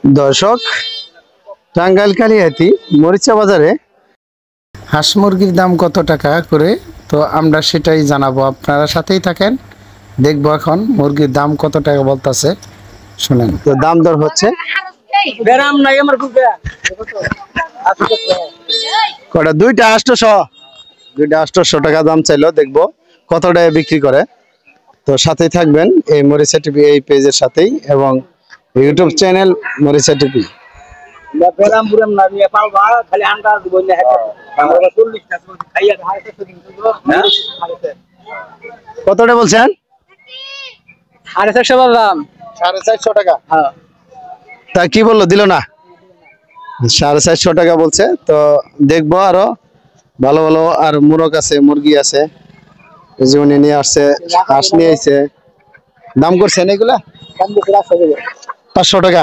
দর্শক, টাঙ্গাইল কালিয়াতি মরিচা বাজারে হাঁস মুরগির দাম কত টাকা করে, তো আমরা সেটাই জানাবো। আপনারা সাথেই থাকেন, দেখবো এখন মুরগির দাম কত টাকা বলতেছে, শুনেন। তো দাম দর হচ্ছে কটা, দুইটা 800 টাকা দাম চাইলো, দেখবো কত টাকা বিক্রি করে। তো সাথেই থাকবেন এই মরিচা টিভি এই পেজের সাথেই, এবং ইউটিউব চ্যানেল মরিচা টিভি। কতটা বলছেন? 450 বললাম। 450 টাকা। তা কি বললো, দিল না? 450 টাকা বলছে। তো দেখবো আরো ভালো ভালো আর মুরগ আছে, মুরগি আছে, উনি নিয়ে আসছে, হাঁস নিয়ে আসছে। দাম করছেন এগুলা? 500 টাকা।